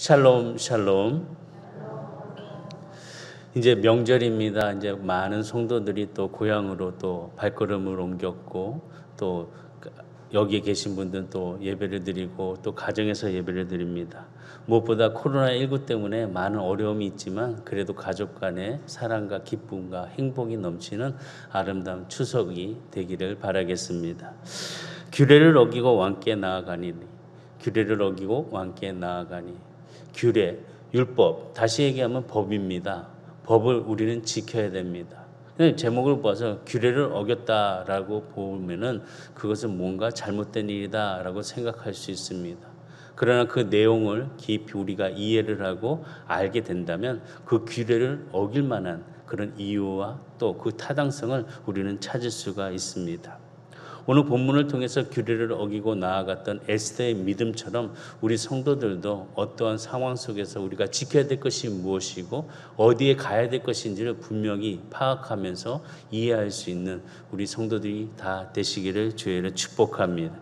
샬롬, 샬롬. 이제 명절입니다. 이제 많은 성도들이 또 고향으로 또 발걸음을 옮겼고, 또 여기에 계신 분들은 또 예배를 드리고 또 가정에서 예배를 드립니다. 무엇보다 코로나19 때문에 많은 어려움이 있지만 그래도 가족 간의 사랑과 기쁨과 행복이 넘치는 아름다운 추석이 되기를 바라겠습니다. 규례를 어기고 왕께 나아가니, 규례를 어기고 왕께 나아가니. 규례, 율법, 다시 얘기하면 법입니다. 법을 우리는 지켜야 됩니다. 제목을 봐서 규례를 어겼다라고 보면은 그것은 뭔가 잘못된 일이다라고 생각할 수 있습니다. 그러나 그 내용을 깊이 우리가 이해를 하고 알게 된다면 그 규례를 어길 만한 그런 이유와 또 그 타당성을 우리는 찾을 수가 있습니다. 오늘 본문을 통해서 규례를 어기고 나아갔던 에스더의 믿음처럼 우리 성도들도 어떠한 상황 속에서 우리가 지켜야 될 것이 무엇이고 어디에 가야 될 것인지를 분명히 파악하면서 이해할 수 있는 우리 성도들이 다 되시기를 주의를 축복합니다.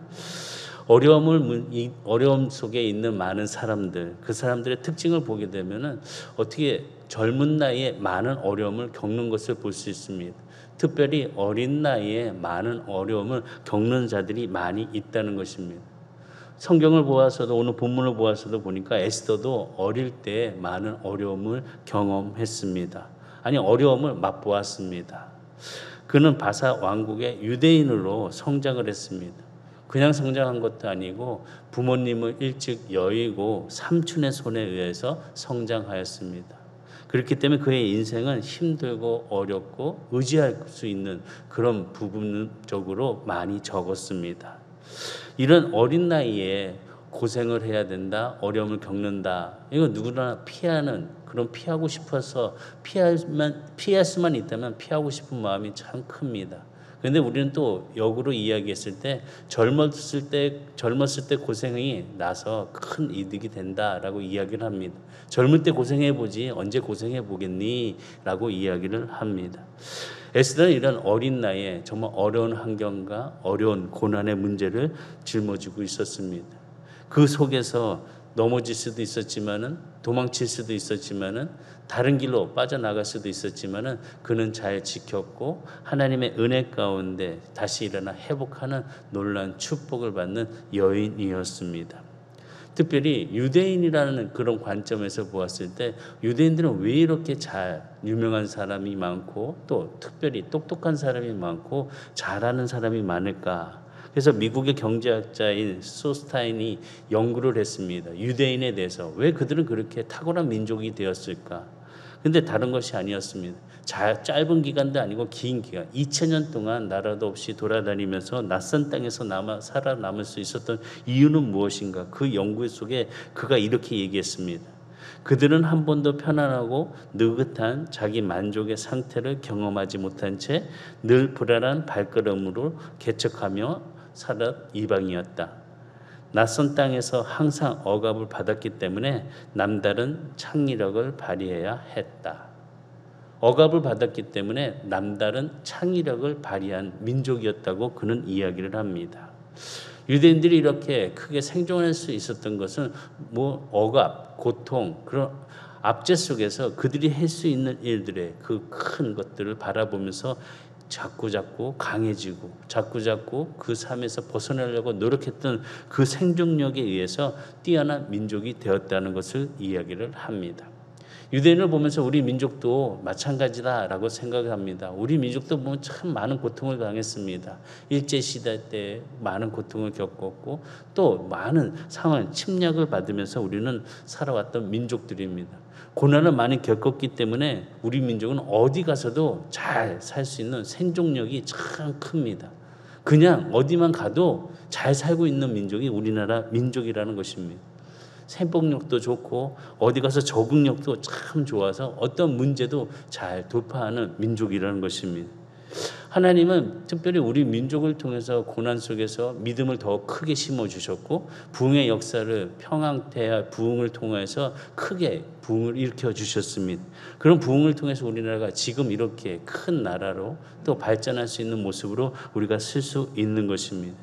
어려움 속에 있는 많은 사람들, 그 사람들의 특징을 보게 되면은 어떻게 젊은 나이에 많은 어려움을 겪는 것을 볼 수 있습니다. 특별히 어린 나이에 많은 어려움을 겪는 자들이 많이 있다는 것입니다. 성경을 보아서도 오늘 본문을 보아서도 보니까 에스더도 어릴 때 많은 어려움을 경험했습니다. 아니 어려움을 맛보았습니다. 그는 바사 왕국의 유대인으로 성장을 했습니다. 그냥 성장한 것도 아니고 부모님을 일찍 여의고 삼촌의 손에 의해서 성장하였습니다. 그렇기 때문에 그의 인생은 힘들고 어렵고 의지할 수 있는 그런 부분적으로 많이 적었습니다. 이런 어린 나이에 고생을 해야 된다, 어려움을 겪는다. 이거 누구나 피하는 그런 피하고 싶어서 피할 수만 있다면 피하고 싶은 마음이 참 큽니다. 그런데 우리는 또 역으로 이야기했을 때 젊었을 때 고생이 나서 큰 이득이 된다라고 이야기를 합니다. 젊을 때 고생해보지 언제 고생해보겠니? 라고 이야기를 합니다. 에스더는 이런 어린 나이에 정말 어려운 환경과 어려운 고난의 문제를 짊어지고 있었습니다. 그 속에서 넘어질 수도 있었지만은 도망칠 수도 있었지만은 다른 길로 빠져나갈 수도 있었지만은 그는 잘 지켰고 하나님의 은혜 가운데 다시 일어나 회복하는 놀라운 축복을 받는 여인이었습니다. 특별히 유대인이라는 그런 관점에서 보았을 때 유대인들은 왜 이렇게 잘 유명한 사람이 많고 또 특별히 똑똑한 사람이 많고 잘하는 사람이 많을까? 그래서 미국의 경제학자인 소스타인이 연구를 했습니다. 유대인에 대해서 왜 그들은 그렇게 탁월한 민족이 되었을까? 근데 다른 것이 아니었습니다. 짧은 기간도 아니고 긴 기간 2000년 동안 나라도 없이 돌아다니면서 낯선 땅에서 살아남을 수 있었던 이유는 무엇인가? 그 연구 속에 그가 이렇게 얘기했습니다. 그들은 한 번도 편안하고 느긋한 자기 만족의 상태를 경험하지 못한 채 늘 불안한 발걸음으로 개척하며 살아 이방이었다. 낯선 땅에서 항상 억압을 받았기 때문에 남다른 창의력을 발휘해야 했다. 억압을 받았기 때문에 남다른 창의력을 발휘한 민족이었다고 그는 이야기를 합니다. 유대인들이 이렇게 크게 생존할 수 있었던 것은 억압, 고통, 그런 압제 속에서 그들이 할 수 있는 일들의 그 큰 것들을 바라보면서 자꾸 강해지고 자꾸 그 삶에서 벗어나려고 노력했던 그 생존력에 의해서 뛰어난 민족이 되었다는 것을 이야기를 합니다. 유대인을 보면서 우리 민족도 마찬가지다라고 생각합니다. 우리 민족도 보면 참 많은 고통을 당했습니다. 일제시대 때 많은 고통을 겪었고 또 많은 상황, 침략을 받으면서 우리는 살아왔던 민족들입니다. 고난을 많이 겪었기 때문에 우리 민족은 어디 가서도 잘 살 수 있는 생존력이 참 큽니다. 그냥 어디만 가도 잘 살고 있는 민족이 우리나라 민족이라는 것입니다. 생복력도 좋고 어디 가서 적응력도 참 좋아서 어떤 문제도 잘 돌파하는 민족이라는 것입니다. 하나님은 특별히 우리 민족을 통해서 고난 속에서 믿음을 더 크게 심어주셨고 부흥의 역사를 평양대야 부흥을 통해서 크게 부흥을 일으켜 주셨습니다. 그런 부흥을 통해서 우리나라가 지금 이렇게 큰 나라로 또 발전할 수 있는 모습으로 우리가 쓸 수 있는 것입니다.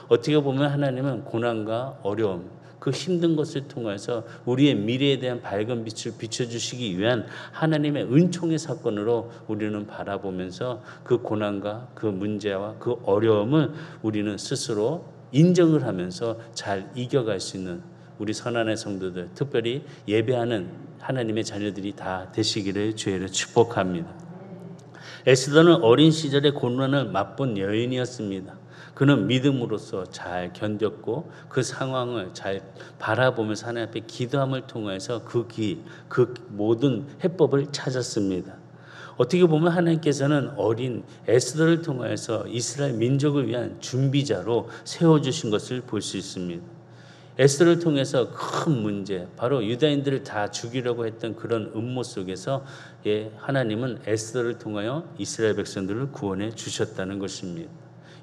어떻게 보면 하나님은 고난과 어려움 그 힘든 것을 통해서 우리의 미래에 대한 밝은 빛을 비춰주시기 위한 하나님의 은총의 사건으로 우리는 바라보면서 그 고난과 그 문제와 그 어려움을 우리는 스스로 인정을 하면서 잘 이겨갈 수 있는 우리 선한의 성도들, 특별히 예배하는 하나님의 자녀들이 다 되시기를 주의로 축복합니다. 에스더는 어린 시절의 고난을 맛본 여인이었습니다. 그는 믿음으로써 잘 견뎠고 그 상황을 잘 바라보면서 하나님 앞에 기도함을 통해서 그 모든 해법을 찾았습니다. 어떻게 보면 하나님께서는 어린 에스더를 통해서 이스라엘 민족을 위한 준비자로 세워주신 것을 볼 수 있습니다. 에스더를 통해서 큰 문제, 바로 유다인들을 다 죽이려고 했던 그런 음모 속에서 하나님은 에스더를 통하여 이스라엘 백성들을 구원해 주셨다는 것입니다.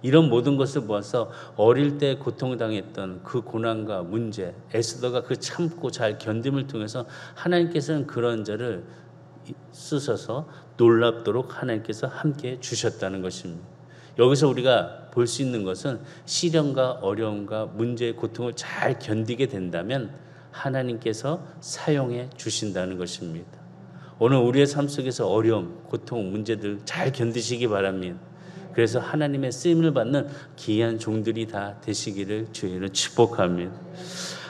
이런 모든 것을 보아서 어릴 때 고통당했던 그 고난과 문제, 에스더가 그 참고 잘 견딤을 통해서 하나님께서는 그런 자를 쓰셔서 놀랍도록 하나님께서 함께 주셨다는 것입니다. 여기서 우리가 볼 수 있는 것은 시련과 어려움과 문제의 고통을 잘 견디게 된다면 하나님께서 사용해 주신다는 것입니다. 오늘 우리의 삶 속에서 어려움, 고통, 문제들 잘 견디시기 바랍니다. 그래서 하나님의 쓰임을 받는 귀한 종들이 다 되시기를 주의로 축복합니다.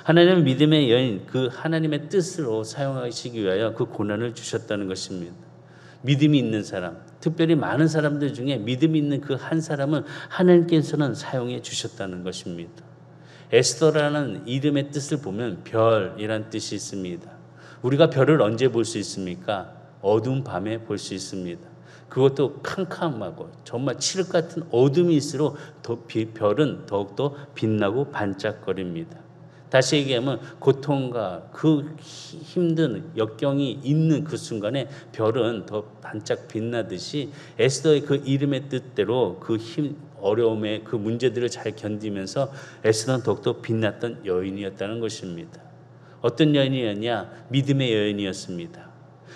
하나님은 믿음의 여인, 그 하나님의 뜻으로 사용하시기 위하여 그 고난을 주셨다는 것입니다. 믿음이 있는 사람, 특별히 많은 사람들 중에 믿음이 있는 그 한 사람은 하나님께서는 사용해 주셨다는 것입니다. 에스더라는 이름의 뜻을 보면 별이란 뜻이 있습니다. 우리가 별을 언제 볼 수 있습니까? 어두운 밤에 볼 수 있습니다. 그것도 캄캄하고 정말 칠흑 같은 어둠일수록 별은 더욱더 빛나고 반짝거립니다. 다시 얘기하면 고통과 그 힘든 역경이 있는 그 순간에 별은 더 반짝 빛나듯이 에스더의 그 이름의 뜻대로 그 어려움의 그 문제들을 잘 견디면서 에스더는 더욱더 빛났던 여인이었다는 것입니다. 어떤 여인이었냐? 믿음의 여인이었습니다.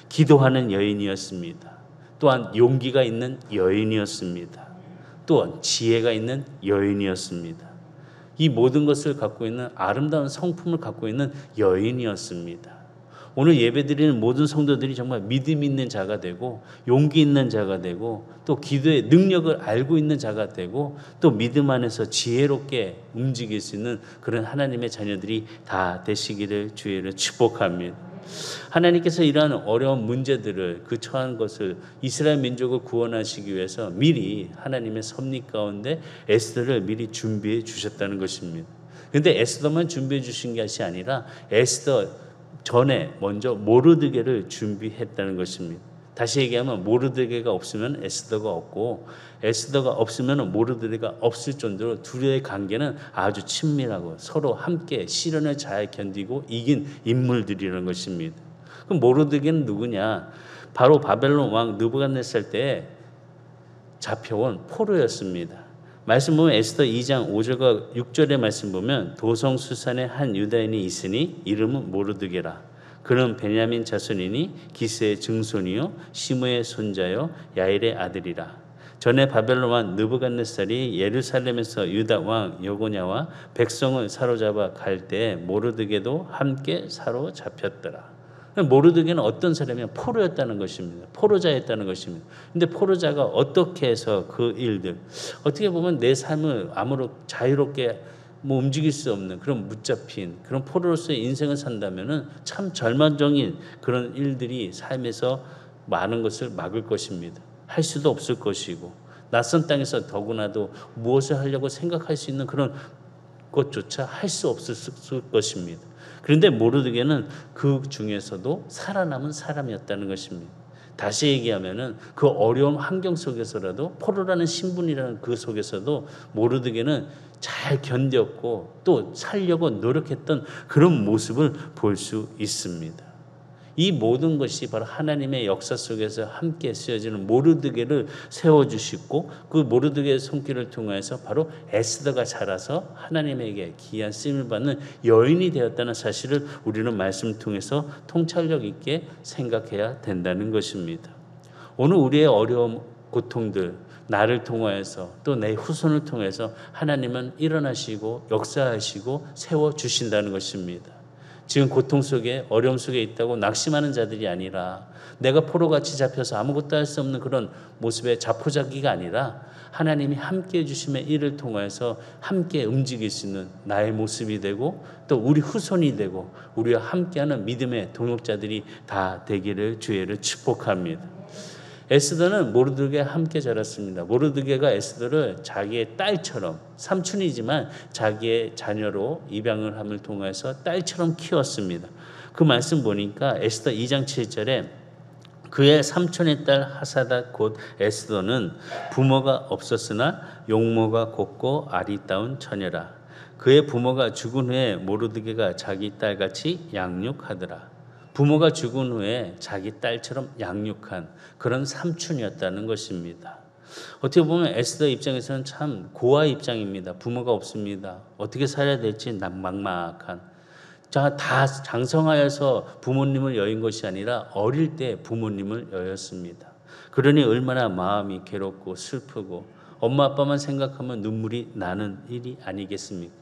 기도하는 여인이었습니다. 또한 용기가 있는 여인이었습니다. 또한 지혜가 있는 여인이었습니다. 이 모든 것을 갖고 있는 아름다운 성품을 갖고 있는 여인이었습니다. 오늘 예배드리는 모든 성도들이 정말 믿음 있는 자가 되고 용기 있는 자가 되고 또 기도의 능력을 알고 있는 자가 되고 또 믿음 안에서 지혜롭게 움직일 수 있는 그런 하나님의 자녀들이 다 되시기를 주의로 축복합니다. 하나님께서 이러한 어려운 문제들을 그 처한 것을 이스라엘 민족을 구원하시기 위해서 미리 하나님의 섭리 가운데 에스더를 미리 준비해 주셨다는 것입니다. 그런데 에스더만 준비해 주신 것이 아니라 에스더 전에 먼저 모르드게를 준비했다는 것입니다. 다시 얘기하면 모르드게가 없으면 에스더가 없고 에스더가 없으면 모르드게가 없을 정도로 둘의 관계는 아주 친밀하고 서로 함께 시련을 잘 견디고 이긴 인물들이라는 것입니다. 그럼 모르드게는 누구냐? 바로 바벨론 왕 느부갓네살 때 잡혀온 포로였습니다. 말씀 보면 에스더 2장 5절과 6절의 말씀 보면 도성수산에 한 유다인이 있으니 이름은 모르드게라. 그는 베냐민 자손이니 기스의 증손이요 시므의 손자요 야일의 아들이라. 전에 바벨론 왕 느부갓네살이 예루살렘에서 유다 왕 여고냐와 백성을 사로잡아 갈 때 모르드게도 함께 사로잡혔더라. 모르드게는 어떤 사람이냐? 포로였다는 것입니다. 포로자였다는 것입니다. 근데 포로자가 어떻게 해서 그 일들, 어떻게 보면 내 삶을 아무렇게 자유롭게 움직일 수 없는 그런 붙잡힌 그런 포로로서의 인생을 산다면은 참 절망적인 그런 일들이 삶에서 많은 것을 막을 것입니다. 할 수도 없을 것이고 낯선 땅에서 더구나도 무엇을 하려고 생각할 수 있는 그런 것조차 할 수 없을 것입니다. 그런데 모르드게는 그 중에서도 살아남은 사람이었다는 것입니다. 다시 얘기하면은 그 어려운 환경 속에서라도 포로라는 신분이라는 그 속에서도 모르드게는 잘 견뎠고 또 살려고 노력했던 그런 모습을 볼 수 있습니다. 이 모든 것이 바로 하나님의 역사 속에서 함께 쓰여지는 모르드게를 세워주시고 그 모르드게의 손길을 통해서 바로 에스더가 자라서 하나님에게 귀한 쓰임을 받는 여인이 되었다는 사실을 우리는 말씀을 통해서 통찰력 있게 생각해야 된다는 것입니다. 오늘 우리의 어려움, 고통들, 나를 통하여서 또 내 후손을 통해서 하나님은 일어나시고 역사하시고 세워주신다는 것입니다. 지금 고통 속에 어려움 속에 있다고 낙심하는 자들이 아니라 내가 포로같이 잡혀서 아무것도 할 수 없는 그런 모습의 자포자기가 아니라 하나님이 함께해 주심의 일을 통해서 함께 움직일 수 있는 나의 모습이 되고 또 우리 후손이 되고 우리와 함께하는 믿음의 동역자들이 다 되기를 주의를 축복합니다. 에스더는 모르드게와 함께 자랐습니다. 모르드게가 에스더를 자기의 딸처럼, 삼촌이지만 자기의 자녀로 입양을 함을 통해서 딸처럼 키웠습니다. 그 말씀 보니까 에스더 2장 7절에 그의 삼촌의 딸 하사닷 곧 에스더는 부모가 없었으나 용모가 곱고 아리따운 처녀라. 그의 부모가 죽은 후에 모르드게가 자기 딸같이 양육하더라. 부모가 죽은 후에 자기 딸처럼 양육한 그런 삼촌이었다는 것입니다. 어떻게 보면 에스더 입장에서는 참 고아 입장입니다. 부모가 없습니다. 어떻게 살아야 될지 막막한. 다 장성하여서 부모님을 여인 것이 아니라 어릴 때 부모님을 여였습니다. 그러니 얼마나 마음이 괴롭고 슬프고 엄마 아빠만 생각하면 눈물이 나는 일이 아니겠습니까?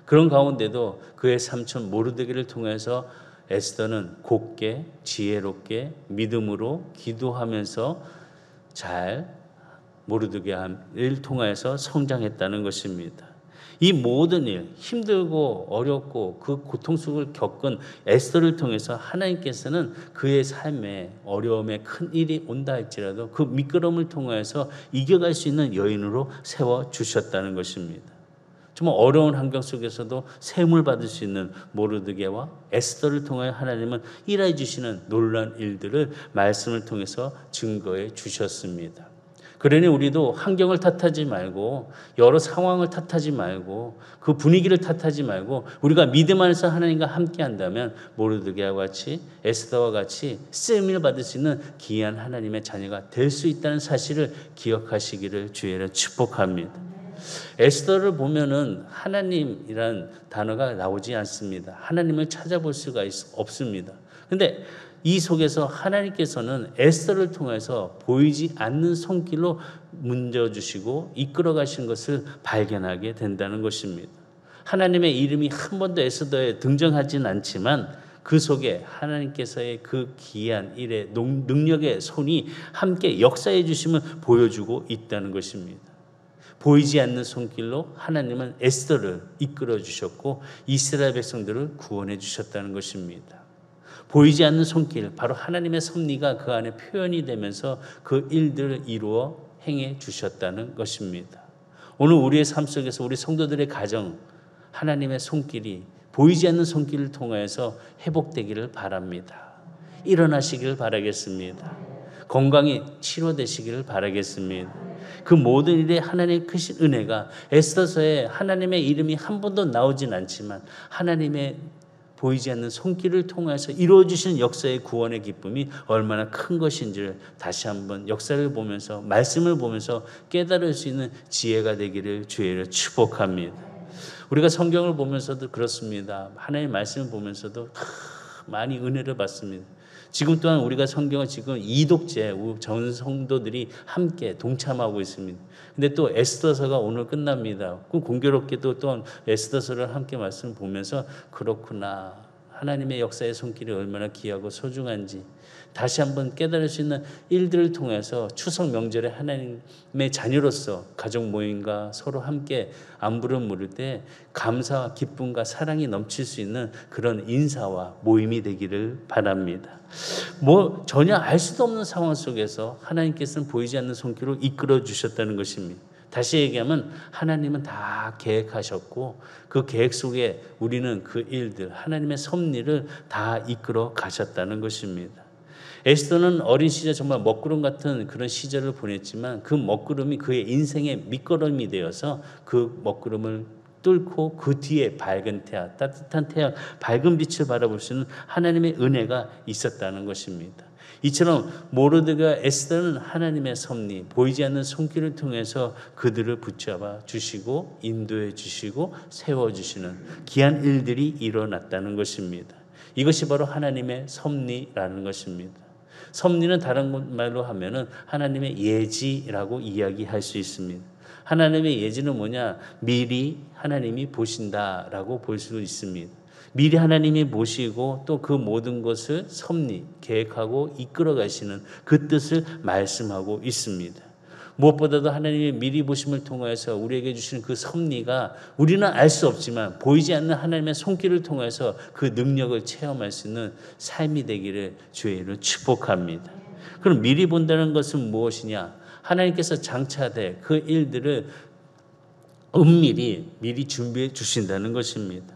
그런 가운데도 그의 삼촌 모르드게를 통해서 에스더는 곱게 지혜롭게 믿음으로 기도하면서 잘 모르드게를 통해서 성장했다는 것입니다. 이 모든 일, 힘들고 어렵고 그 고통 속을 겪은 에스더를 통해서 하나님께서는 그의 삶에 어려움에 큰 일이 온다 할지라도 그 미끄럼을 통해서 이겨갈 수 있는 여인으로 세워주셨다는 것입니다. 정말 어려운 환경 속에서도 세움을 받을 수 있는 모르드게와 에스더를 통하여 하나님은 일해 주시는 놀라운 일들을 말씀을 통해서 증거해 주셨습니다. 그러니 우리도 환경을 탓하지 말고 여러 상황을 탓하지 말고 그 분위기를 탓하지 말고 우리가 믿음 안에서 하나님과 함께 한다면 모르드게와 같이 에스더와 같이 쓰임을 받을 수 있는 귀한 하나님의 자녀가 될 수 있다는 사실을 기억하시기를 주의를 축복합니다. 에스더를 보면은 하나님이란 단어가 나오지 않습니다. 하나님을 찾아볼 수가 없습니다. 근데 이 속에서 하나님께서는 에스더를 통해서 보이지 않는 손길로 문져주시고 이끌어 가신 것을 발견하게 된다는 것입니다. 하나님의 이름이 한 번도 에스더에 등장하진 않지만 그 속에 하나님께서의 그 귀한 일의 능력의 손이 함께 역사해 주심을 보여주고 있다는 것입니다. 보이지 않는 손길로 하나님은 에스더를 이끌어 주셨고 이스라엘 백성들을 구원해 주셨다는 것입니다. 보이지 않는 손길, 바로 하나님의 섭리가 그 안에 표현이 되면서 그 일들을 이루어 행해 주셨다는 것입니다. 오늘 우리의 삶 속에서 우리 성도들의 가정, 하나님의 손길이 보이지 않는 손길을 통해서 회복되기를 바랍니다. 일어나시기를 바라겠습니다. 건강이 치료되시기를 바라겠습니다. 그 모든 일에 하나님의 크신 은혜가 에스더서에 하나님의 이름이 한 번도 나오진 않지만 하나님의 보이지 않는 손길을 통해서 이루어주시는 역사의 구원의 기쁨이 얼마나 큰 것인지를 다시 한번 역사를 보면서 말씀을 보면서 깨달을 수 있는 지혜가 되기를 주의를 축복합니다. 우리가 성경을 보면서도 그렇습니다. 하나님의 말씀을 보면서도 많이 은혜를 받습니다. 지금 또한 우리가 성경을 지금 이독제 전 성도들이 함께 동참하고 있습니다. 근데 또 에스더서가 오늘 끝납니다. 공교롭게도 또 에스더서를 함께 말씀을 보면서 그렇구나. 하나님의 역사의 손길이 얼마나 귀하고 소중한지 다시 한번 깨달을 수 있는 일들을 통해서 추석 명절에 하나님의 자녀로서 가족 모임과 서로 함께 안부를 물을 때 감사와 기쁨과 사랑이 넘칠 수 있는 그런 인사와 모임이 되기를 바랍니다. 전혀 알 수도 없는 상황 속에서 하나님께서는 보이지 않는 손길로 이끌어 주셨다는 것입니다. 다시 얘기하면 하나님은 다 계획하셨고 그 계획 속에 우리는 그 일들, 하나님의 섭리를 다 이끌어 가셨다는 것입니다. 에스더는 어린 시절 정말 먹구름 같은 그런 시절을 보냈지만 그 먹구름이 그의 인생의 밑거름이 되어서 그 먹구름을 뚫고 그 뒤에 밝은 태양, 따뜻한 태양, 밝은 빛을 바라볼 수 있는 하나님의 은혜가 있었다는 것입니다. 이처럼 모르드게와 에스더는 하나님의 섭리, 보이지 않는 손길을 통해서 그들을 붙잡아 주시고 인도해 주시고 세워주시는 귀한 일들이 일어났다는 것입니다. 이것이 바로 하나님의 섭리라는 것입니다. 섭리는 다른 말로 하면은 하나님의 예지라고 이야기할 수 있습니다. 하나님의 예지는 뭐냐? 미리 하나님이 보신다라고 볼 수 있습니다. 미리 하나님이 보시고 또 그 모든 것을 섭리, 계획하고 이끌어 가시는 그 뜻을 말씀하고 있습니다. 무엇보다도 하나님의 미리 보심을 통해서 우리에게 주시는 그 섭리가 우리는 알 수 없지만 보이지 않는 하나님의 손길을 통해서 그 능력을 체험할 수 있는 삶이 되기를 주의 이름으로 축복합니다. 그럼 미리 본다는 것은 무엇이냐? 하나님께서 장차될 그 일들을 은밀히 미리 준비해 주신다는 것입니다.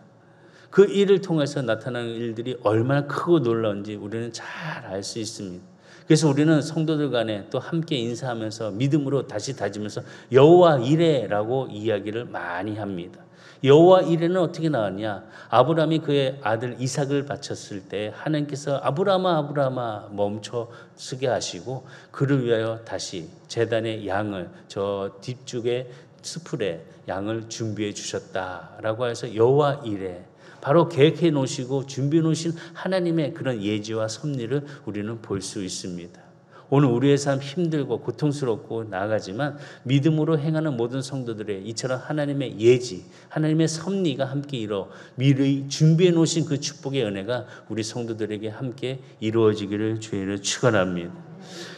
그 일을 통해서 나타나는 일들이 얼마나 크고 놀라운지 우리는 잘 알 수 있습니다. 그래서 우리는 성도들 간에 또 함께 인사하면서 믿음으로 다시 다지면서 여호와 이레라고 이야기를 많이 합니다. 여호와 이레는 어떻게 나왔냐? 아브라함이 그의 아들 이삭을 바쳤을 때 하나님께서 아브라함아 아브라함아 멈춰 서게 하시고 그를 위하여 다시 제단의 양을 저 뒤쪽에 스풀에 양을 준비해 주셨다라고 해서 여호와 이레, 바로 계획해 놓으시고 준비해 놓으신 하나님의 그런 예지와 섭리를 우리는 볼 수 있습니다. 오늘 우리의 삶 힘들고 고통스럽고 나아가지만 믿음으로 행하는 모든 성도들의 이처럼 하나님의 예지, 하나님의 섭리가 함께 이루어 미리 준비해 놓으신 그 축복의 은혜가 우리 성도들에게 함께 이루어지기를 주의를 축원합니다.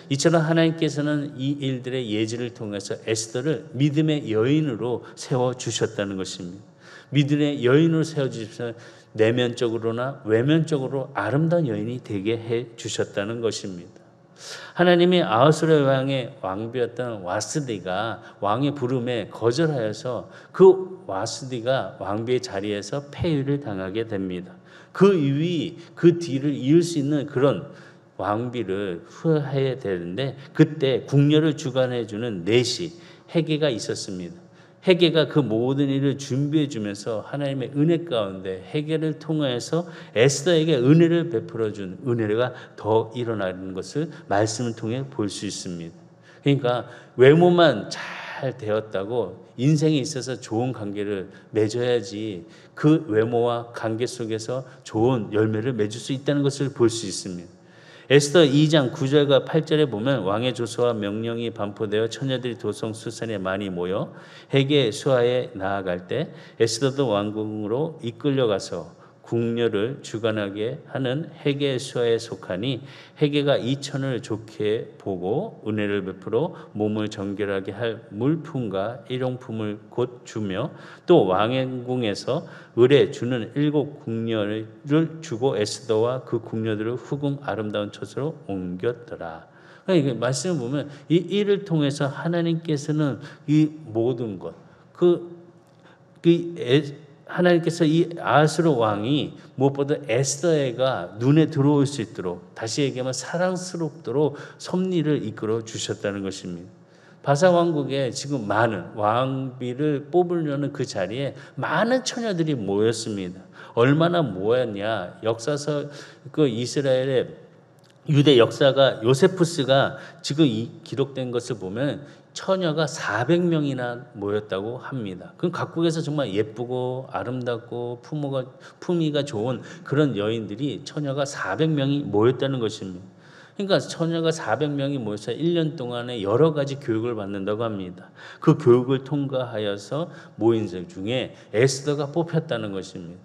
이처럼 하나님께서는 이 일들의 예지를 통해서 에스더를 믿음의 여인으로 세워주셨다는 것입니다. 믿음의 여인으로 세워주셔서 내면적으로나 외면적으로 아름다운 여인이 되게 해주셨다는 것입니다. 하나님이 아하수르 왕의 왕비였던 와스디가 왕의 부름에 거절하여서 그 와스디가 왕비의 자리에서 폐위를 당하게 됩니다. 그 뒤를 이을 수 있는 그런 왕비를 후회해야 되는데 그때 궁녀를 주관해 주는 넷이 헤게가 있었습니다. 헤게가 그 모든 일을 준비해 주면서 하나님의 은혜 가운데 헤게를 통해서 에스더에게 은혜를 베풀어 준 은혜가 더 일어나는 것을 말씀을 통해 볼 수 있습니다. 그러니까 외모만 잘 되었다고 인생에 있어서 좋은 관계를 맺어야지 그 외모와 관계 속에서 좋은 열매를 맺을 수 있다는 것을 볼 수 있습니다. 에스더 2장 9절과 8절에 보면 왕의 조서와 명령이 반포되어 처녀들이 도성 수산에 많이 모여 헤게 수하에 나아갈 때 에스더도 왕궁으로 이끌려가서 궁녀를 주관하게 하는 헤게 수하에 속하니 헤게가 이 처녀를 좋게 보고 은혜를 베풀어 몸을 정결하게 할 물품과 일용품을 곧 주며 또 왕궁에서 을에 주는 7 궁녀를 주고 에스더와 그 궁녀들을 후궁 아름다운 처소로 옮겼더라. 그러니까 말씀을 보면 이 일을 통해서 하나님께서는 이 모든 것, 하나님께서 이 아하수르 왕이 무엇보다 에스더가 눈에 들어올 수 있도록, 다시 얘기하면 사랑스럽도록 섭리를 이끌어 주셨다는 것입니다. 바사 왕국에 지금 많은 왕비를 뽑으려는 그 자리에 많은 처녀들이 모였습니다. 얼마나 모였냐? 역사서 그 이스라엘의 유대 역사가 요세푸스가 지금 이 기록된 것을 보면 처녀가 400명이나 모였다고 합니다. 그럼 각국에서 정말 예쁘고 아름답고 품위가 좋은 그런 여인들이 처녀가 400명이 모였다는 것입니다. 그러니까 처녀가 400명이 모여서 1년 동안에 여러 가지 교육을 받는다고 합니다. 그 교육을 통과하여서 모인 자 중에 에스더가 뽑혔다는 것입니다.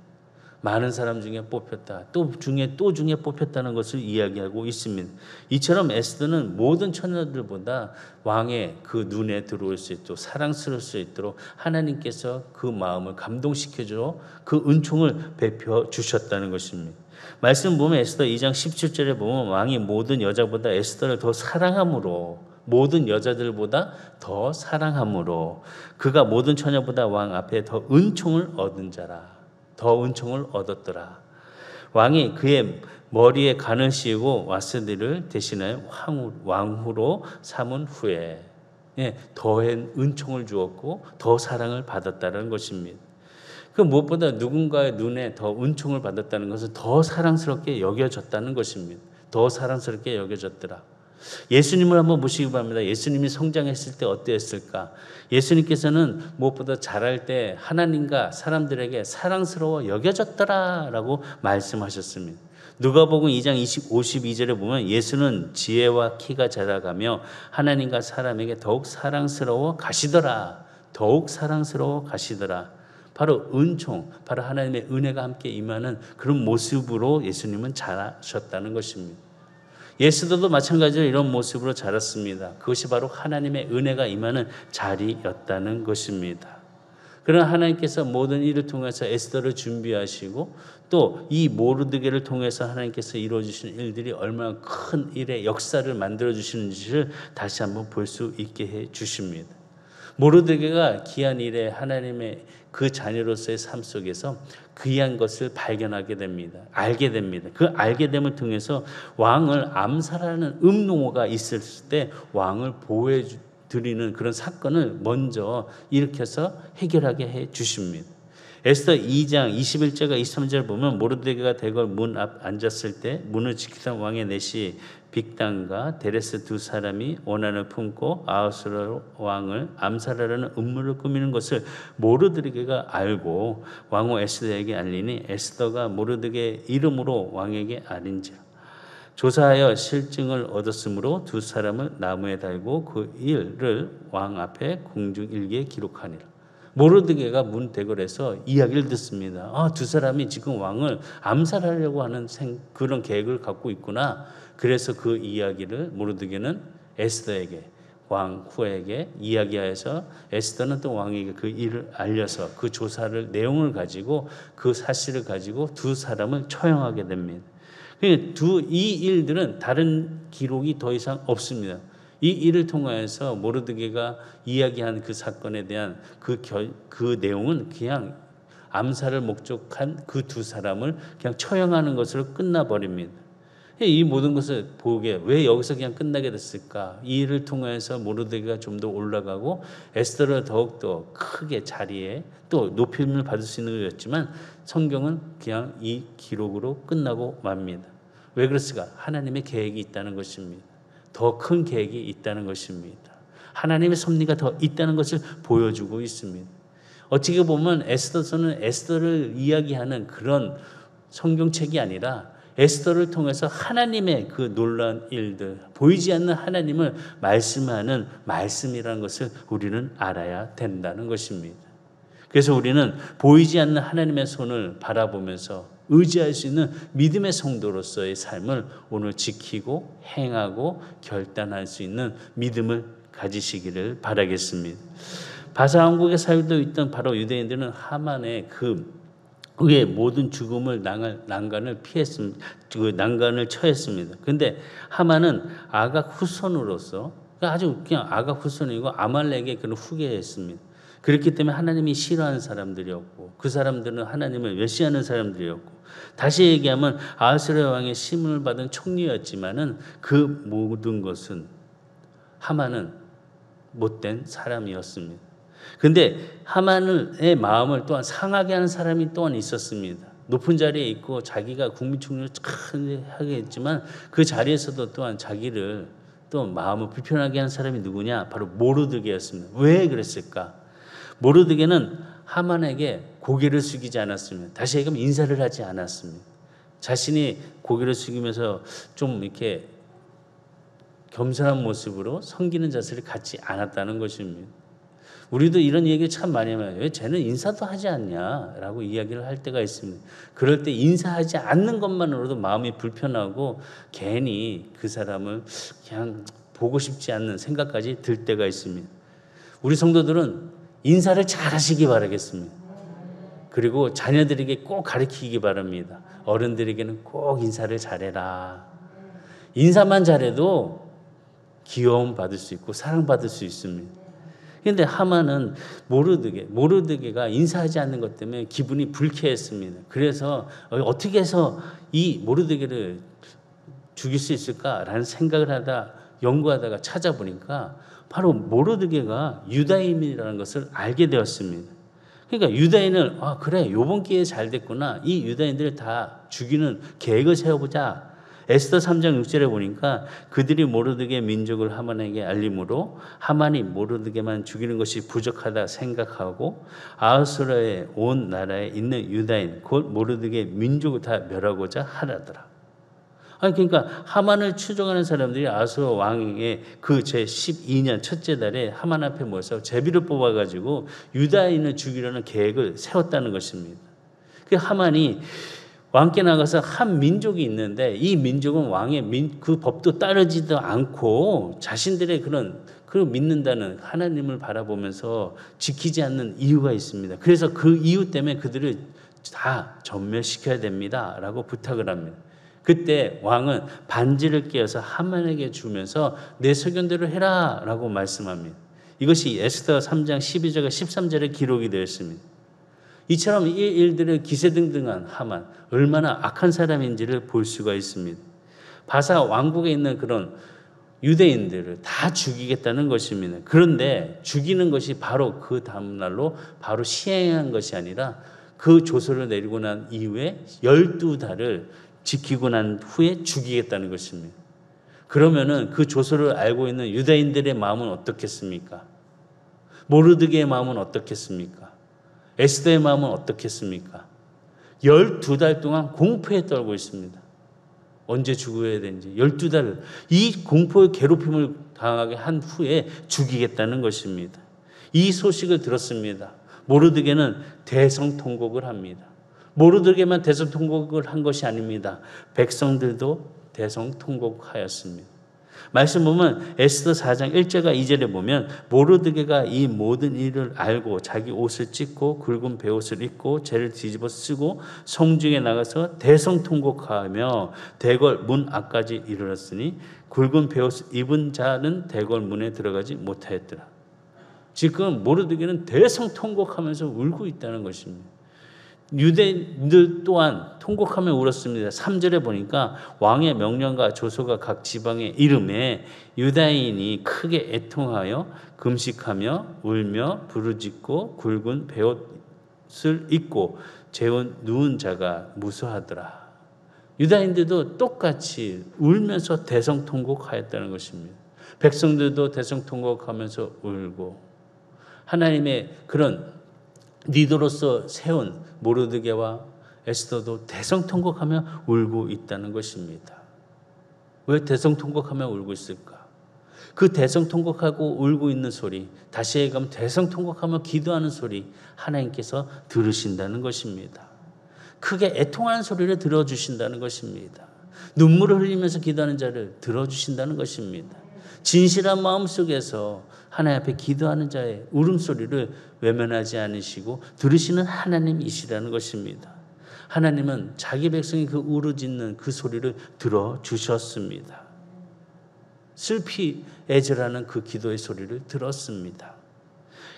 많은 사람 중에 뽑혔다. 또 중에 뽑혔다는 것을 이야기하고 있습니다. 이처럼 에스더는 모든 처녀들보다 왕의 그 눈에 들어올 수 있도록 사랑스러울 수 있도록 하나님께서 그 마음을 감동시켜줘 그 은총을 베풀어 주셨다는 것입니다. 말씀 보면 에스더 2장 17절에 보면 왕이 모든 여자보다 에스더를 더 사랑함으로 모든 여자들보다 더 사랑함으로 그가 모든 처녀보다 왕 앞에 더 은총을 얻은 자라. 더 은총을 얻었더라. 왕이 그의 머리에 간을 씌우고 와스디를 대신하여 왕후로 삼은 후에 더한 은총을 주었고 더 사랑을 받았다는 것입니다. 그 무엇보다 누군가의 눈에 더 은총을 받았다는 것은 더 사랑스럽게 여겨졌다는 것입니다. 더 사랑스럽게 여겨졌더라. 예수님을 한번 보시기 바랍니다. 예수님이 성장했을 때 어땠을까? 예수님께서는 무엇보다 자랄 때 하나님과 사람들에게 사랑스러워 여겨졌더라라고 말씀하셨습니다. 누가복음 2장 52절에 보면 예수는 지혜와 키가 자라가며 하나님과 사람에게 더욱 사랑스러워 가시더라. 더욱 사랑스러워 가시더라. 바로 은총, 바로 하나님의 은혜가 함께 임하는 그런 모습으로 예수님은 자라셨다는 것입니다. 예수도 마찬가지로 이런 모습으로 자랐습니다. 그것이 바로 하나님의 은혜가 임하는 자리였다는 것입니다. 그러나 하나님께서 모든 일을 통해서 에스더를 준비하시고 또 이 모르드게를 통해서 하나님께서 이루어주시는 일들이 얼마나 큰 일의 역사를 만들어주시는지를 다시 한번 볼 수 있게 해 주십니다. 모르드게가 귀한 일에 하나님의 그 자녀로서의 삶 속에서 귀한 것을 발견하게 됩니다. 알게 됩니다. 그 알게 됨을 통해서 왕을 암살하는 음노가 있을 때 왕을 보호해 드리는 그런 사건을 먼저 일으켜서 해결하게 해 주십니다. 에스더 2장 21절과 23절 보면 모르드게가 대궐 문 앞 앉았을 때 문을 지키던 왕의 내시 빅단과 데레스 두 사람이 원한을 품고 아하수에로 왕을 암살하려는 음모를 꾸미는 것을 모르드게가 알고 왕후 에스더에게 알리니 에스더가 모르드게 이름으로 왕에게 알린지라. 조사하여 실증을 얻었으므로 두 사람을 나무에 달고 그 일을 왕 앞에 공중일기에 기록하니라. 모르드게가 문 대궐에서 이야기를 듣습니다. 두 사람이 지금 왕을 암살하려고 하는 그런 계획을 갖고 있구나. 그래서 그 이야기를 모르드게는 에스더에게 왕후에게 이야기하여서 에스더는 또 왕에게 그 일을 알려서 그 조사를 내용을 가지고 그 사실을 가지고 두 사람을 처형하게 됩니다. 이 일들은 다른 기록이 더 이상 없습니다. 이 일을 통하여서 모르드게가 이야기한 그 사건에 대한 그 내용은 그냥 암살을 목적한 그 두 사람을 그냥 처형하는 것으로 끝나버립니다. 이 모든 것을 보게 왜 여기서 그냥 끝나게 됐을까? 이 일을 통해서 모르드게가 좀 더 올라가고 에스더를 더욱더 크게 자리에 또 높임을 받을 수 있는 것이었지만 성경은 그냥 이 기록으로 끝나고 맙니다. 왜 그랬을까? 하나님의 계획이 있다는 것입니다. 더 큰 계획이 있다는 것입니다. 하나님의 섭리가 더 있다는 것을 보여주고 있습니다. 어떻게 보면 에스더서는 에스더를 이야기하는 그런 성경책이 아니라 에스더를 통해서 하나님의 그 놀라운 일들, 보이지 않는 하나님을 말씀하는 말씀이라는 것을 우리는 알아야 된다는 것입니다. 그래서 우리는 보이지 않는 하나님의 손을 바라보면서 의지할 수 있는 믿음의 성도로서의 삶을 오늘 지키고 행하고 결단할 수 있는 믿음을 가지시기를 바라겠습니다. 바사왕국에 살고 있던 바로 유대인들은 하만의 그의 모든 죽음을 난간을 피했습니다. 그 난간을 처했습니다. 그런데 하만은 아각 후손으로서 아주 그냥 아각 후손이고 아말렉의 그런 후계였습니다. 그렇기 때문에 하나님이 싫어하는 사람들이었고 그 사람들은 하나님을 멸시하는 사람들이었고 다시 얘기하면 아하스웨로 왕의 시문을 받은 총리였지만은 그 모든 것은 하만은 못된 사람이었습니다. 그런데 하만의 마음을 또한 상하게 하는 사람이 또한 있었습니다. 높은 자리에 있고 자기가 국민총리를 하게 했지만 그 자리에서도 또한 자기를 또 마음을 불편하게 하는 사람이 누구냐? 바로 모르드게였습니다. 왜 그랬을까? 모르드게는 하만에게 고개를 숙이지 않았습니다. 다시 얘기하면 인사를 하지 않았습니다. 자신이 고개를 숙이면서 좀 이렇게 겸손한 모습으로 섬기는 자세를 갖지 않았다는 것입니다. 우리도 이런 얘기를 참 많이 해요. 왜 쟤는 인사도 하지 않냐라고 이야기를 할 때가 있습니다. 그럴 때 인사하지 않는 것만으로도 마음이 불편하고 괜히 그 사람을 그냥 보고 싶지 않는 생각까지 들 때가 있습니다. 우리 성도들은 인사를 잘 하시기 바라겠습니다. 그리고 자녀들에게 꼭 가르치기 바랍니다. 어른들에게는 꼭 인사를 잘해라. 인사만 잘해도 귀여움 받을 수 있고 사랑받을 수 있습니다. 그런데 하만은 모르드게가 인사하지 않는 것 때문에 기분이 불쾌했습니다. 그래서 어떻게 해서 이 모르드게를 죽일 수 있을까라는 생각을 연구하다가 찾아보니까 바로 모르드게가 유다인이라는 것을 알게 되었습니다. 그러니까 유다인을 그래 이번 기회에 잘 됐구나. 이 유다인들을 다 죽이는 계획을 세워보자. 에스더 3장 6절에 보니까 그들이 모르드게 민족을 하만에게 알림으로 하만이 모르드게만 죽이는 것이 부족하다 생각하고 아하수에로의 온 나라에 있는 유다인 곧 모르드게 민족을 다 멸하고자 하라더라. 아니 그러니까 하만을 추종하는 사람들이 아수르 왕의 그 제 12년 첫째 달에 하만 앞에 모여서 제비를 뽑아 가지고 유다인을 죽이려는 계획을 세웠다는 것입니다. 그 하만이 왕께 나가서 한 민족이 있는데 이 민족은 왕의 그 법도 따르지도 않고 자신들의 그 믿는다는 하나님을 바라보면서 지키지 않는 이유가 있습니다. 그래서 그 이유 때문에 그들을 다 전멸시켜야 됩니다라고 부탁을 합니다. 그때 왕은 반지를 깨어서 하만에게 주면서 내 소견대로 해라라고 말씀합니다. 이것이 에스더 3장 12절과 13절에 기록이 되어 있습니다. 이처럼 이 일들을 기세등등한 하만, 얼마나 악한 사람인지를 볼 수가 있습니다. 바사 왕국에 있는 그런 유대인들을 다 죽이겠다는 것입니다. 그런데 죽이는 것이 바로 그 다음날로 바로 시행한 것이 아니라 그 조서를 내리고 난 이후에 12달을 지키고 난 후에 죽이겠다는 것입니다. 그러면은 그 조서를 알고 있는 유다인들의 마음은 어떻겠습니까? 모르드게의 마음은 어떻겠습니까? 에스더의 마음은 어떻겠습니까? 12달 동안 공포에 떨고 있습니다. 언제 죽어야 되는지 12달 이 공포의 괴롭힘을 당하게 한 후에 죽이겠다는 것입니다. 이 소식을 들었습니다. 모르드게는 대성통곡을 합니다. 모르드게만 대성통곡을 한 것이 아닙니다. 백성들도 대성통곡하였습니다. 말씀 보면 에스더 4장 1절과 2절에 보면 모르드게가 이 모든 일을 알고 자기 옷을 찢고 굵은 베옷을 입고 재를 뒤집어 쓰고 성중에 나가서 대성통곡하며 대궐 문 앞까지 이르렀으니 굵은 베옷을 입은 자는 대궐 문에 들어가지 못하였더라. 지금 모르드게는 대성통곡하면서 울고 있다는 것입니다. 유대인들 또한 통곡하며 울었습니다. 3절에 보니까 왕의 명령과 조서가 각 지방의 이름에 유다인이 크게 애통하여 금식하며 울며 부르짖고 굵은 베옷을 입고 재운 누운 자가 무수하더라. 유다인들도 똑같이 울면서 대성통곡하였다는 것입니다. 백성들도 대성통곡하면서 울고 하나님의 그런 리더로서 세운 모르드게와 에스더도 대성통곡하며 울고 있다는 것입니다. 왜 대성통곡하며 울고 있을까? 그 대성통곡하고 울고 있는 소리, 다시 얘기하면 대성통곡하며 기도하는 소리 하나님께서 들으신다는 것입니다. 크게 애통하는 소리를 들어주신다는 것입니다. 눈물을 흘리면서 기도하는 자를 들어주신다는 것입니다. 진실한 마음 속에서 하나님 앞에 기도하는 자의 울음소리를 외면하지 않으시고 들으시는 하나님이시라는 것입니다. 하나님은 자기 백성이 그 울어짖는 그 소리를 들어주셨습니다. 슬피 애절하는 그 기도의 소리를 들었습니다.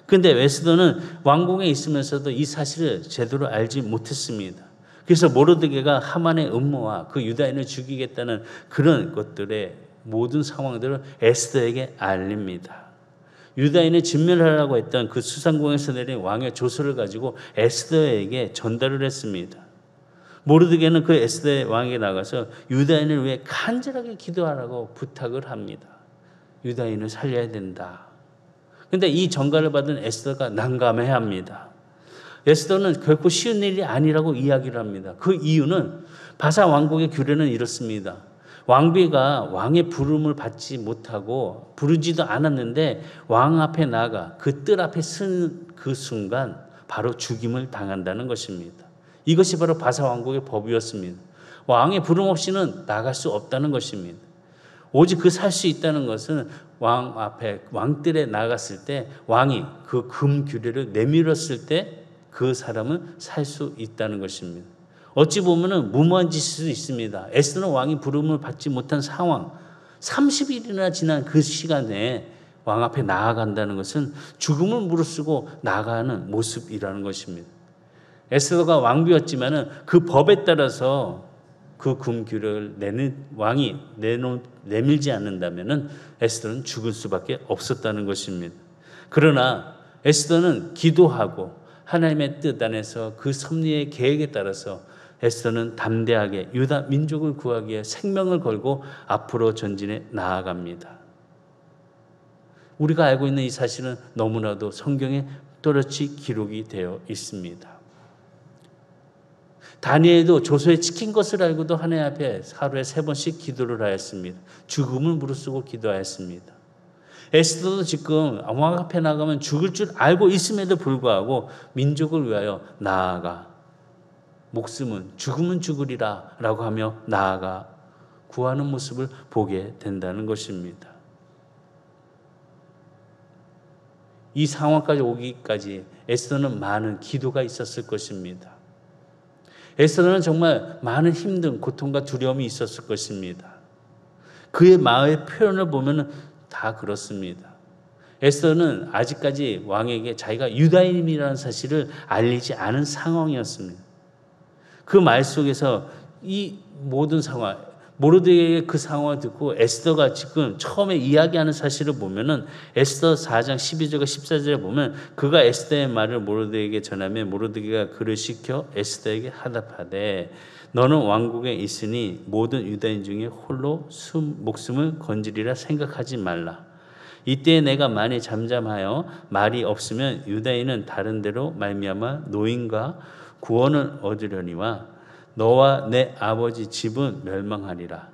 그런데 에스더는 왕궁에 있으면서도 이 사실을 제대로 알지 못했습니다. 그래서 모르드게가 하만의 음모와 그 유다인을 죽이겠다는 그런 것들의 모든 상황들을 에스더에게 알립니다. 유다인을 진멸하라고 했던 그 수상궁에서 내린 왕의 조서를 가지고 에스더에게 전달을 했습니다. 모르드게는 그 에스더의 왕에게 나가서 유다인을 위해 간절하게 기도하라고 부탁을 합니다. 유다인을 살려야 된다. 그런데 이 전가를 받은 에스더가 난감해합니다. 에스더는 결코 쉬운 일이 아니라고 이야기를 합니다. 그 이유는 바사 왕국의 규례는 이렇습니다. 왕비가 왕의 부름을 받지 못하고 부르지도 않았는데 왕 앞에 나가 그 뜰 앞에 서는 그 순간 바로 죽임을 당한다는 것입니다. 이것이 바로 바사 왕국의 법이었습니다. 왕의 부름 없이는 나갈 수 없다는 것입니다. 오직 그 살 수 있다는 것은 왕 앞에 왕뜰에 나갔을 때 왕이 그 금 규례를 내밀었을 때 그 사람은 살 수 있다는 것입니다. 어찌 보면은 무모한 짓일 수도 있습니다. 에스더는 왕이 부름을 받지 못한 상황, 30일이나 지난 그 시간에 왕 앞에 나아간다는 것은 죽음을 무릅쓰고 나아가는 모습이라는 것입니다. 에스더가 왕비였지만은 그 법에 따라서 그 금규를 왕이 내밀지 않는다면은 에스더는 죽을 수밖에 없었다는 것입니다. 그러나 에스더는 기도하고 하나님의 뜻 안에서 그 섭리의 계획에 따라서 에스더는 담대하게 유다 민족을 구하기 위해 생명을 걸고 앞으로 전진해 나아갑니다. 우리가 알고 있는 이 사실은 너무나도 성경에 또렷이 기록이 되어 있습니다. 다니엘도 조소에 찍힌 것을 알고도 하나님 앞에 하루에 3번씩 기도를 하였습니다. 죽음을 무릅쓰고 기도하였습니다. 에스더도 지금 왕 앞에 나가면 죽을 줄 알고 있음에도 불구하고 민족을 위하여 나아가 목숨은 죽으면 죽으리라 라고 하며 나아가 구하는 모습을 보게 된다는 것입니다. 이 상황까지 오기까지 에스더는 많은 기도가 있었을 것입니다. 에스더는 정말 많은 힘든 고통과 두려움이 있었을 것입니다. 그의 마음의 표현을 보면 다 그렇습니다. 에스더는 아직까지 왕에게 자기가 유다인이라는 사실을 알리지 않은 상황이었습니다. 그 말 속에서 이 모든 상황, 모르드게의 그 상황을 듣고 에스더가 지금 처음에 이야기하는 사실을 보면은 에스더 4장 12절과 14절에 보면 그가 에스더의 말을 모르드게에게 전하며 모르드게가 그를 시켜 에스더에게 하답하되 너는 왕국에 있으니 모든 유다인 중에 홀로 목숨을 건지리라 생각하지 말라. 이때 내가 많이 잠잠하여 말이 없으면 유다인은 다른 데로 말미암아 노인과 구원을 얻으려니와 너와 내 아버지 집은 멸망하리라.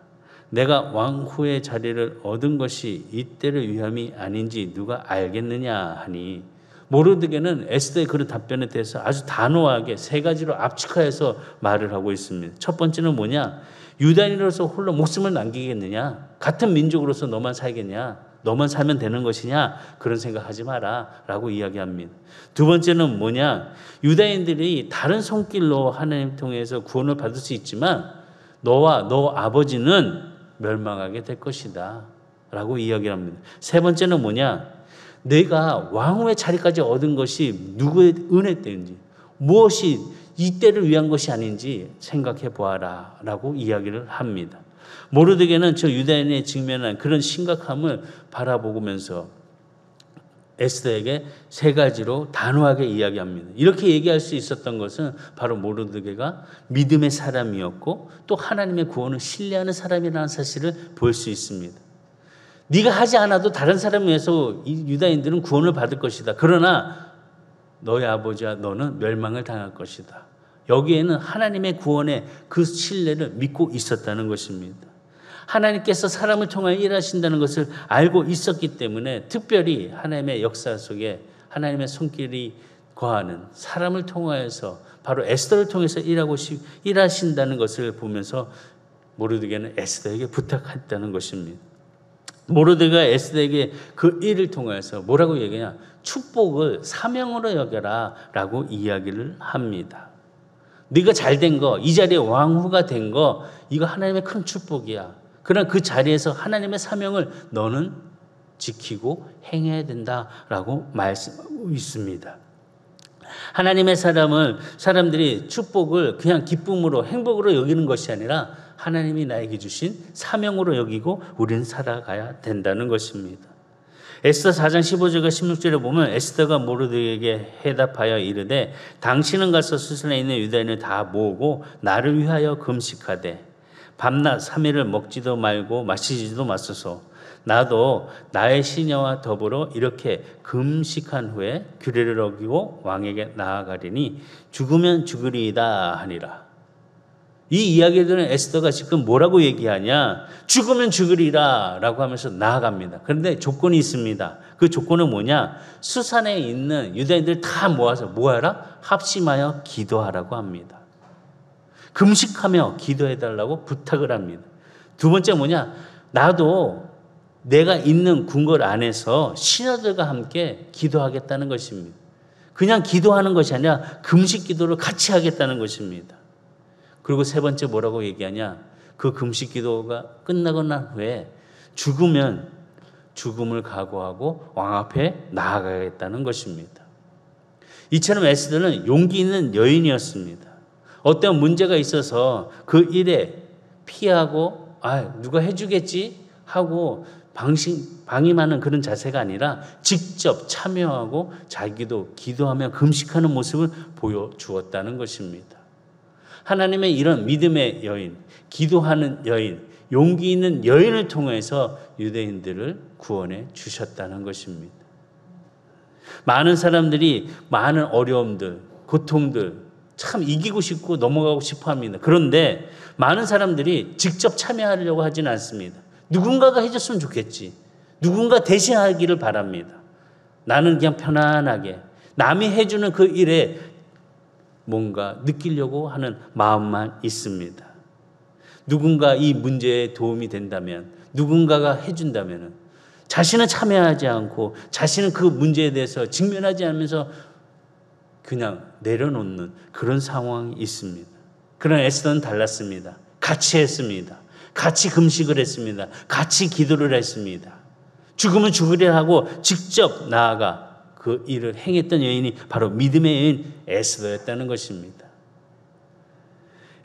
내가 왕후의 자리를 얻은 것이 이때를 위함이 아닌지 누가 알겠느냐 하니 모르드게는 에스더의 그런 답변에 대해서 아주 단호하게 3가지로 압축하여서 말을 하고 있습니다. 첫 번째는 뭐냐? 유다인으로서 홀로 목숨을 남기겠느냐? 같은 민족으로서 너만 살겠냐? 너만 살면 되는 것이냐? 그런 생각하지 마라 라고 이야기합니다. 두 번째는 뭐냐? 유다인들이 다른 손길로 하나님 통해서 구원을 받을 수 있지만 너와 너 아버지는 멸망하게 될 것이다 라고 이야기합니다. 세 번째는 뭐냐? 내가 왕후의 자리까지 얻은 것이 누구의 은혜 때문인지 무엇이 이때를 위한 것이 아닌지 생각해 보아라 라고 이야기를 합니다. 모르드게는 저 유다인의 직면한 그런 심각함을 바라보면서 에스더에게 3가지로 단호하게 이야기합니다. 이렇게 얘기할 수 있었던 것은 바로 모르드게가 믿음의 사람이었고 또 하나님의 구원을 신뢰하는 사람이라는 사실을 볼 수 있습니다. 네가 하지 않아도 다른 사람을 위해서 이 유다인들은 구원을 받을 것이다. 그러나 너의 아버지와 너는 멸망을 당할 것이다. 여기에는 하나님의 구원의 그 신뢰를 믿고 있었다는 것입니다. 하나님께서 사람을 통하여 일하신다는 것을 알고 있었기 때문에 특별히 하나님의 역사 속에 하나님의 손길이 거하는 사람을 통하여서 바로 에스더를 통해서 일하신다는 것을 보면서 모르드게는 에스더에게 부탁했다는 것입니다. 모르드게가 에스더에게 그 일을 통해서 뭐라고 얘기하냐? 축복을 사명으로 여겨라 라고 이야기를 합니다. 네가 잘된 거, 이 자리에 왕후가 된 거, 이거 하나님의 큰 축복이야. 그러나 그 자리에서 하나님의 사명을 너는 지키고 행해야 된다라고 말씀하고 있습니다. 하나님의 사람들이 축복을 그냥 기쁨으로 행복으로 여기는 것이 아니라 하나님이 나에게 주신 사명으로 여기고 우리는 살아가야 된다는 것입니다. 에스더 4장 15절과 16절에 보면 에스더가 모르드게에게 해답하여 이르되 당신은 가서 수순에 있는 유다인을 다 모으고 나를 위하여 금식하되 밤낮 3일을 먹지도 말고 마시지도 마소서. 나도 나의 시녀와 더불어 이렇게 금식한 후에 규례를 어기고 왕에게 나아가리니 죽으면 죽으리이다 하니라. 이 이야기에 들은 에스더가 지금 뭐라고 얘기하냐? 죽으면 죽으리라 라고 하면서 나아갑니다. 그런데 조건이 있습니다. 그 조건은 뭐냐? 수산에 있는 유다인들 다 모아서 뭐하라? 합심하여 기도하라고 합니다. 금식하며 기도해달라고 부탁을 합니다. 두 번째 뭐냐? 나도 내가 있는 궁궐 안에서 신하들과 함께 기도하겠다는 것입니다. 그냥 기도하는 것이 아니라 금식 기도를 같이 하겠다는 것입니다. 그리고 세 번째 뭐라고 얘기하냐? 그 금식 기도가 끝나고 난 후에 죽으면 죽음을 각오하고 왕 앞에 나아가겠다는 것입니다. 이처럼 에스더는 용기 있는 여인이었습니다. 어떤 문제가 있어서 그 일에 피하고 누가 해주겠지 하고 방임하는 그런 자세가 아니라 직접 참여하고 자기도 기도하며 금식하는 모습을 보여주었다는 것입니다. 하나님의 이런 믿음의 여인, 기도하는 여인, 용기 있는 여인을 통해서 유대인들을 구원해 주셨다는 것입니다. 많은 사람들이 많은 어려움들, 고통들, 참 이기고 싶고 넘어가고 싶어 합니다. 그런데 많은 사람들이 직접 참여하려고 하지는 않습니다. 누군가가 해줬으면 좋겠지. 누군가 대신하기를 바랍니다. 나는 그냥 편안하게 남이 해주는 그 일에 뭔가 느끼려고 하는 마음만 있습니다. 누군가 이 문제에 도움이 된다면, 누군가가 해준다면 자신은 참여하지 않고 자신은 그 문제에 대해서 직면하지 않으면서 그냥 내려놓는 그런 상황이 있습니다. 그러나 에스더는 달랐습니다. 같이 했습니다. 같이 금식을 했습니다. 같이 기도를 했습니다. 죽으면 죽으리라 하고 직접 나아가 그 일을 행했던 여인이 바로 믿음의 여인 에스더였다는 것입니다.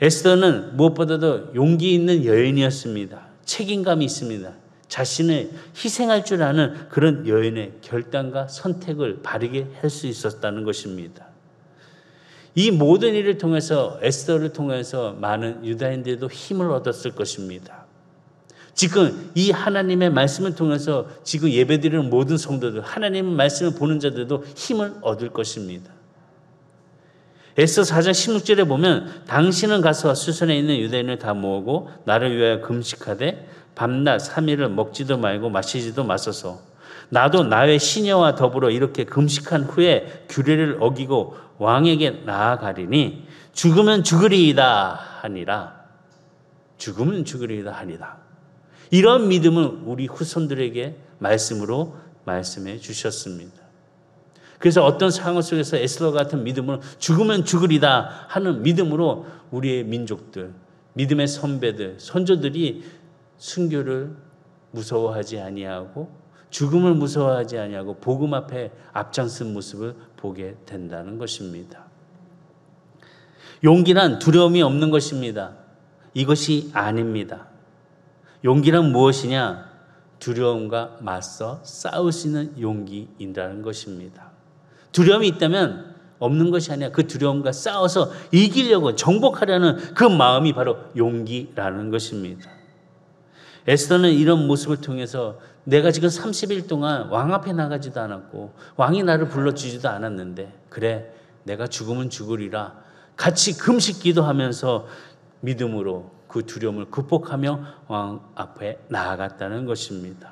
에스더는 무엇보다도 용기 있는 여인이었습니다. 책임감이 있습니다. 자신을 희생할 줄 아는 그런 여인의 결단과 선택을 바르게 할 수 있었다는 것입니다. 이 모든 일을 통해서 에스더를 통해서 많은 유다인들도 힘을 얻었을 것입니다. 지금 이 하나님의 말씀을 통해서 지금 예배드리는 모든 성도들, 하나님의 말씀을 보는 자들도 힘을 얻을 것입니다. 에스더 4장 16절에 보면 당신은 가서 수선에 있는 유다인을 다 모으고 나를 위하여 금식하되 밤낮 3일을 먹지도 말고 마시지도 마소서. 나도 나의 시녀와 더불어 이렇게 금식한 후에 규례를 어기고 왕에게 나아가리니 죽으면 죽으리이다 하니라. 죽으면 죽으리이다 하니라. 이런 믿음을 우리 후손들에게 말씀으로 말씀해 주셨습니다. 그래서 어떤 상황 속에서 에스더 같은 믿음으로 죽으면 죽으리다 하는 믿음으로 우리의 민족들, 믿음의 선배들, 선조들이 순교를 무서워하지 아니하고 죽음을 무서워하지 아니하고 복음 앞에 앞장선 모습을 보게 된다는 것입니다. 용기란 두려움이 없는 것입니다. 이것이 아닙니다. 용기란 무엇이냐? 두려움과 맞서 싸울 수 있는 용기인다는 것입니다. 두려움이 있다면 없는 것이 아니라 그 두려움과 싸워서 이기려고 정복하려는 그 마음이 바로 용기라는 것입니다. 에스더는 이런 모습을 통해서 내가 지금 30일 동안 왕 앞에 나가지도 않았고 왕이 나를 불러주지도 않았는데 그래 내가 죽으면 죽으리라 같이 금식 기도하면서 믿음으로 그 두려움을 극복하며 왕 앞에 나아갔다는 것입니다.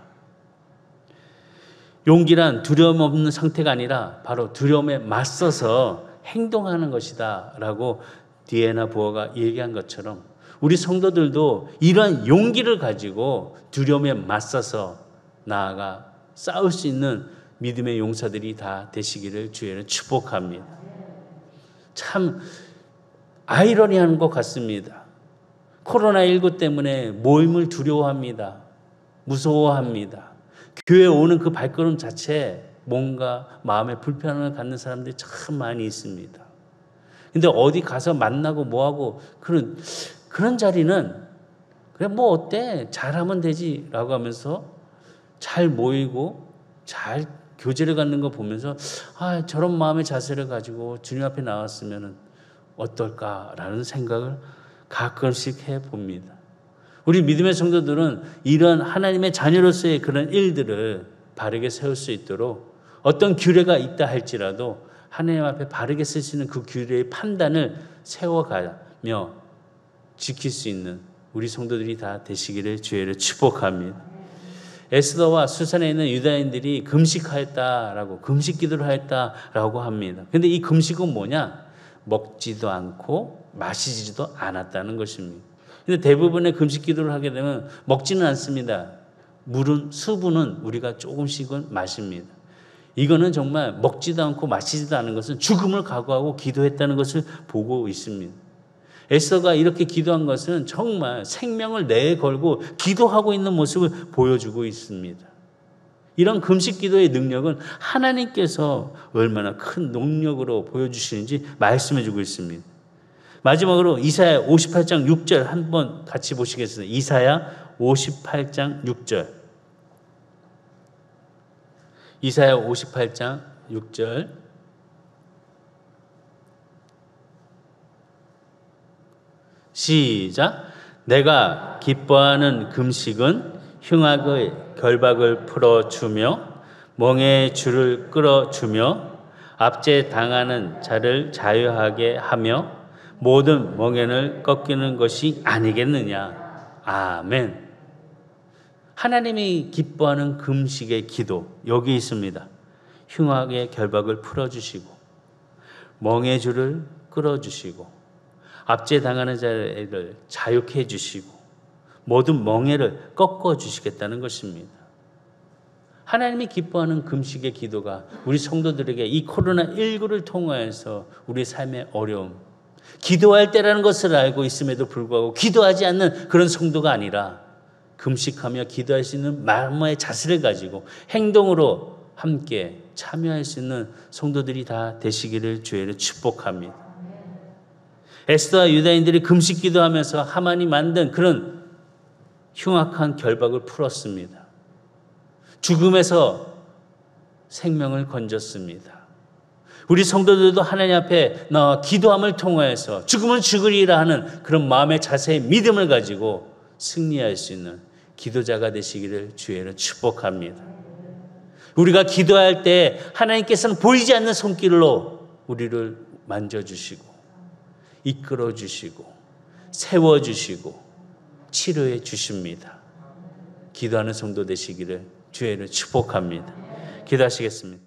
용기란 두려움 없는 상태가 아니라 바로 두려움에 맞서서 행동하는 것이다 라고 디에나 부어가 얘기한 것처럼 우리 성도들도 이러한 용기를 가지고 두려움에 맞서서 나아가 싸울 수 있는 믿음의 용사들이 다 되시기를 주의를 축복합니다. 참 아이러니한 것 같습니다. 코로나19 때문에 모임을 두려워합니다. 무서워합니다. 교회에 오는 그 발걸음 자체 뭔가 마음에 불편함을 갖는 사람들이 참 많이 있습니다. 근데 어디 가서 만나고 뭐하고 그런 자리는 그래 뭐 어때 잘하면 되지 라고 하면서 잘 모이고 잘 교제를 갖는 거 보면서 아 저런 마음의 자세를 가지고 주님 앞에 나왔으면 어떨까라는 생각을 가끔씩 해봅니다. 우리 믿음의 성도들은 이런 하나님의 자녀로서의 그런 일들을 바르게 세울 수 있도록 어떤 규례가 있다 할지라도 하나님 앞에 바르게 쓸 수 있는 그 규례의 판단을 세워가며 지킬 수 있는 우리 성도들이 다 되시기를 주의를 축복합니다. 에스더와 수산에 있는 유다인들이 금식하였다라고 금식 기도를 하였다라고 합니다. 근데 이 금식은 뭐냐? 먹지도 않고 마시지도 않았다는 것입니다. 근데 대부분의 금식 기도를 하게 되면 먹지는 않습니다. 물은 수분은 우리가 조금씩은 마십니다. 이거는 정말 먹지도 않고 마시지도 않은 것은 죽음을 각오하고 기도했다는 것을 보고 있습니다. 에스더가 이렇게 기도한 것은 정말 생명을 내걸고 기도하고 있는 모습을 보여주고 있습니다. 이런 금식 기도의 능력은 하나님께서 얼마나 큰 능력으로 보여주시는지 말씀해주고 있습니다. 마지막으로 이사야 58장 6절 한번 같이 보시겠습니다. 이사야 58장 6절. 이사야 58장 6절. 시작. 내가 기뻐하는 금식은 흉악의 결박을 풀어주며 멍에의 줄을 끌어주며 압제 당하는 자를 자유하게 하며 모든 멍에를 꺾이는 것이 아니겠느냐. 아멘. 하나님이 기뻐하는 금식의 기도 여기 있습니다. 흉악의 결박을 풀어주시고 멍의 줄을 끌어주시고 압제당하는 자를 자유케 해주시고 모든 멍에를 꺾어주시겠다는 것입니다. 하나님이 기뻐하는 금식의 기도가 우리 성도들에게 이 코로나19를 통하여서 우리 삶의 어려움, 기도할 때라는 것을 알고 있음에도 불구하고 기도하지 않는 그런 성도가 아니라 금식하며 기도할 수 있는 마음의 자세를 가지고 행동으로 함께 참여할 수 있는 성도들이 다 되시기를 주의로 축복합니다. 에스더와 유다인들이 금식 기도하면서 하만이 만든 그런 흉악한 결박을 풀었습니다. 죽음에서 생명을 건졌습니다. 우리 성도들도 하나님 앞에 나와 기도함을 통하여서 죽으면 죽으리라 하는 그런 마음의 자세의 믿음을 가지고 승리할 수 있는 기도자가 되시기를 주의로 축복합니다. 우리가 기도할 때 하나님께서는 보이지 않는 손길로 우리를 만져주시고 이끌어주시고 세워주시고 치료해 주십니다. 기도하는 성도 되시기를 주의로 축복합니다. 기도하시겠습니다.